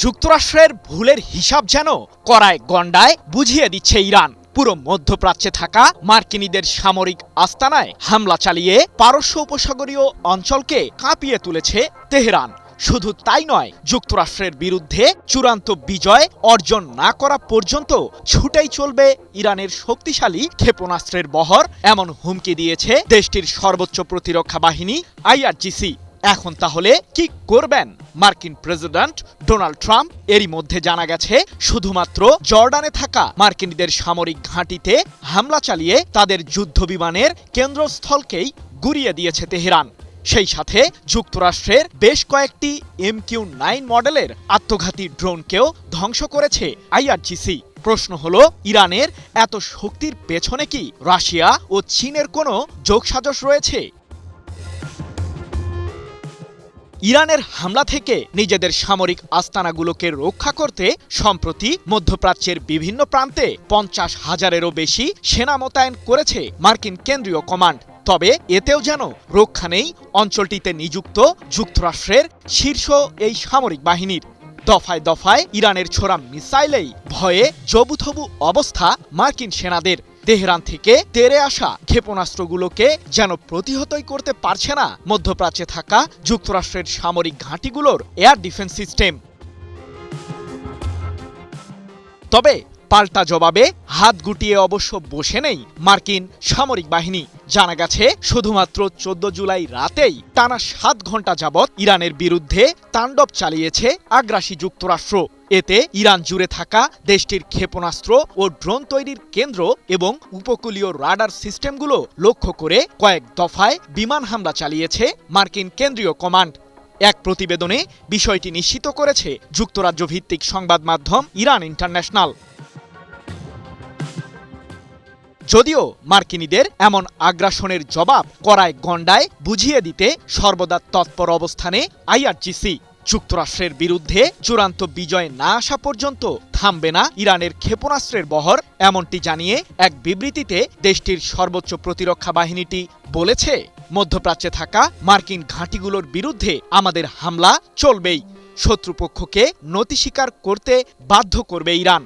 যুক্তরাষ্ট্রের ভুলের হিসাব যেন কড়ায় গণ্ডায় বুঝিয়ে দিচ্ছে ইরান। পুরো মধ্যপ্রাচ্যে থাকা মার্কিনীদের সামরিক আস্তানায় হামলা চালিয়ে পারস্য উপসাগরীয় অঞ্চলকে কাঁপিয়ে তুলেছে তেহরান। শুধু তাই নয়, যুক্তরাষ্ট্রের বিরুদ্ধে চূড়ান্ত বিজয় অর্জন না করা পর্যন্ত ছুটেই চলবে ইরানের শক্তিশালী ক্ষেপণাস্ত্রের বহর, এমন হুমকি দিয়েছে দেশটির সর্বোচ্চ প্রতিরক্ষা বাহিনী IRGC। এখন তাহলে কি করবেন মার্কিন প্রেসিডেন্ট ডোনাল্ড ট্রাম্প? এরই মধ্যে জানা গেছে শুধুমাত্র জর্ডানে থাকা মার্কিনীদের সামরিক ঘাঁটিতে হামলা চালিয়ে তাদের যুদ্ধবিমানের কেন্দ্রস্থলকেই গুঁড়িয়ে দিয়েছে তেহরান। সেই সাথে যুক্তরাষ্ট্রের বেশ কয়েকটি MQ-9 মডেলের আত্মঘাতী ড্রোনকেও ধ্বংস করেছে IRGC। প্রশ্ন হলো, ইরানের এত শক্তির পেছনে কি রাশিয়া ও চীনের কোনো যোগসাজশ রয়েছে? ইরানের হামলা থেকে নিজেদের সামরিক আস্তানাগুলোকে রক্ষা করতে সম্প্রতি মধ্যপ্রাচ্যের বিভিন্ন প্রান্তে 50,000-এরও বেশি সেনা মোতায়েন করেছে মার্কিন কেন্দ্রীয় কমান্ড। তবে এতেও যেন রক্ষা নেই অঞ্চলটিতে নিযুক্ত যুক্তরাষ্ট্রের শীর্ষ এই সামরিক বাহিনীর। দফায় দফায় ইরানের ছোড়া মিসাইলেই ভয়ে জবুথবু অবস্থা মার্কিন সেনাদের। তেহরান থেকে তেড়ে আসা ক্ষেপণাস্ত্রগুলোকে যেন প্রতিহতই করতে পারছে না মধ্যপ্রাচ্যে থাকা যুক্তরাষ্ট্রের সামরিক ঘাঁটিগুলোর এয়ার ডিফেন্স সিস্টেম। তবে পাল্টা জবাবে হাত গুটিয়ে অবশ্য বসে নেই মার্কিন সামরিক বাহিনী। জানা গেছে শুধুমাত্র 14 জুলাই রাতেই টানা 7 ঘন্টা যাবৎ ইরানের বিরুদ্ধে তাণ্ডব চালিয়েছে আগ্রাসী যুক্তরাষ্ট্র। এতে ইরান জুড়ে থাকা দেশটির ক্ষেপণাস্ত্র ও ড্রোন তৈরির কেন্দ্র এবং উপকূলীয় রাডার সিস্টেমগুলো লক্ষ্য করে কয়েক দফায় বিমান হামলা চালিয়েছে মার্কিন কেন্দ্রীয় কমান্ড। এক প্রতিবেদনে বিষয়টি নিশ্চিত করেছে যুক্তরাজ্য ভিত্তিক সংবাদ মাধ্যম ইরান ইন্টারন্যাশনাল। যদিও মার্কিনীদের এমন আগ্রাসনের জবাব কড়ায় গণ্ডায় বুঝিয়ে দিতে সর্বদা তৎপর অবস্থানে IRGC। যুক্তরাষ্ট্রের বিরুদ্ধে চূড়ান্ত বিজয় না আসা পর্যন্ত থামবে না ইরানের ক্ষেপণাস্ত্রের বহর, এমনটি জানিয়ে এক বিবৃতিতে দেশটির সর্বোচ্চ প্রতিরক্ষা বাহিনীটি বলেছে, মধ্যপ্রাচ্যে থাকা মার্কিন ঘাঁটিগুলোর বিরুদ্ধে আমাদের হামলা চলবেই। শত্রুপক্ষকে নতি স্বীকার করতে বাধ্য করবে ইরান।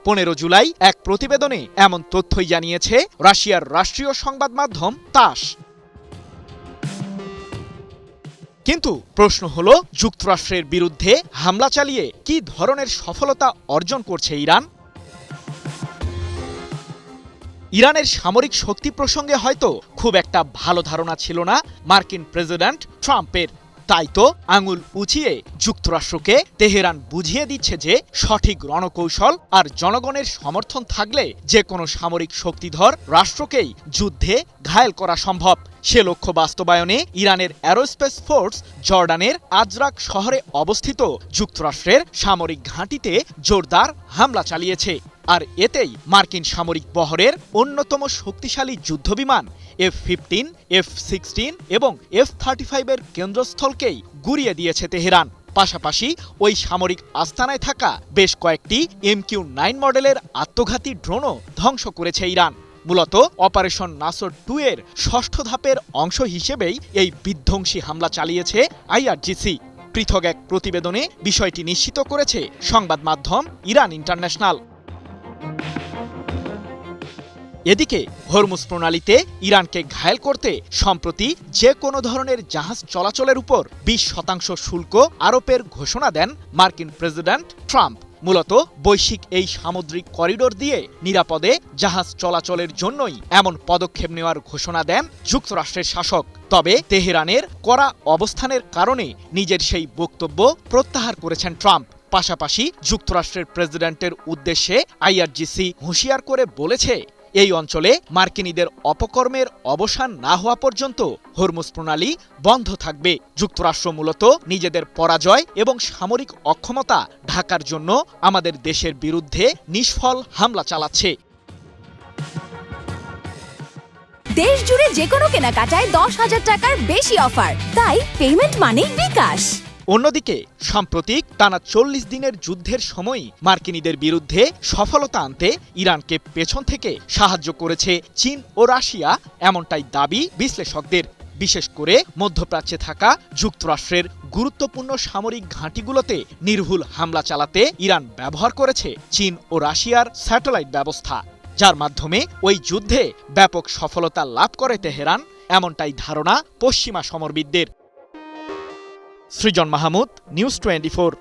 15 জুলাই এক প্রতিবেদনে এমন তথ্যই জানিয়েছে রাশিয়ার রাষ্ট্রীয় সংবাদ মাধ্যম তাস। কিন্তু প্রশ্ন হলো, যুক্তরাষ্ট্রের বিরুদ্ধে হামলা চালিয়ে কি ধরনের সফলতা অর্জন করছে ইরান? ইরানের সামরিক শক্তি প্রসঙ্গে হয়তো খুব একটা ভালো ধারণা ছিল না মার্কিন প্রেসিডেন্ট ট্রাম্পের। তাই তো আঙুল উঁচিয়ে যুক্তরাষ্ট্রকে তেহরান বুঝিয়ে দিচ্ছে যে সঠিক রণকৌশল আর জনগণের সমর্থন থাকলে যে কোনো সামরিক শক্তিধর রাষ্ট্রকেই যুদ্ধে ঘায়েল করা সম্ভব। সে লক্ষ্য বাস্তবায়নে ইরানের অ্যারোস্পেস ফোর্স জর্ডানের আজরাক শহরে অবস্থিত যুক্তরাষ্ট্রের সামরিক ঘাঁটিতে জোরদার হামলা চালিয়েছে। আর এতেই মার্কিন সামরিক বহরের অন্যতম শক্তিশালী যুদ্ধবিমান F-15, F-16 এবং F-35 এর কেন্দ্রস্থলকেই গুঁড়িয়ে দিয়েছে তেহরান। পাশাপাশি ওই সামরিক আস্তানায় থাকা বেশ কয়েকটি MQ-9 মডেলের আত্মঘাতী ড্রোনও ধ্বংস করেছে ইরান। মূলত অপারেশন নাসর 2 এর 6ষ্ঠ ধাপের অংশ হিসেবেই এই বিধ্বংসী হামলা চালিয়েছে IRGC। পৃথক এক প্রতিবেদনে বিষয়টি নিশ্চিত করেছে সংবাদ মাধ্যম ইরান ইন্টারন্যাশনাল। এদিকে হরমুজ প্রণালীতে ইরানকে ঘায়েল করতে সম্প্রতি যে কোনো ধরনের জাহাজ চলাচলের উপর 20% শুল্ক আরোপের ঘোষণা দেন মার্কিন প্রেসিডেন্ট ট্রাম্প। মূলত বৈশ্বিক এই সামুদ্রিক করিডোর দিয়ে নিরাপদে জাহাজ চলাচলের জন্যই এমন পদক্ষেপ নেওয়ার ঘোষণা দেন যুক্তরাষ্ট্রের শাসক। তবে তেহরানের কড়া অবস্থানের কারণে নিজের সেই বক্তব্য প্রত্যাহার করেছেন ট্রাম্প। পাশাপাশি যুক্তরাষ্ট্রের প্রেসিডেন্টের উদ্দেশ্যে IRGC হুঁশিয়ার করে বলেছে, এই অঞ্চলে মার্কিনীদের অপকর্মের অবসান না হওয়া পর্যন্ত হরমুজ প্রণালী বন্ধ থাকবে। যুক্তরাষ্ট্র মূলত নিজেদের পরাজয় এবং সামরিক অক্ষমতা ঢাকার জন্য আমাদের দেশের বিরুদ্ধে নিষ্ফল হামলা চালাচ্ছে। দেশ জুড়ে যে কোনো কেনাকাটায় 10,000 টাকার বেশি অফার, তাই পেমেন্ট মানেই বিকাশ। অন্যদিকে সাম্প্রতিক টানা 40 দিনের যুদ্ধের সময়ই মার্কিনীদের বিরুদ্ধে সফলতা আনতে ইরানকে পেছন থেকে সাহায্য করেছে চীন ও রাশিয়া, এমনটাই দাবি বিশ্লেষকদের। বিশেষ করে মধ্যপ্রাচ্যে থাকা যুক্তরাষ্ট্রের গুরুত্বপূর্ণ সামরিক ঘাঁটিগুলোতে নির্ভুল হামলা চালাতে ইরান ব্যবহার করেছে চীন ও রাশিয়ার স্যাটেলাইট ব্যবস্থা, যার মাধ্যমে ওই যুদ্ধে ব্যাপক সফলতা লাভ করে তেহরান, এমনটাই ধারণা পশ্চিমা সমরবিদদের। সৃজন মাহমুদ, নিউজ 24।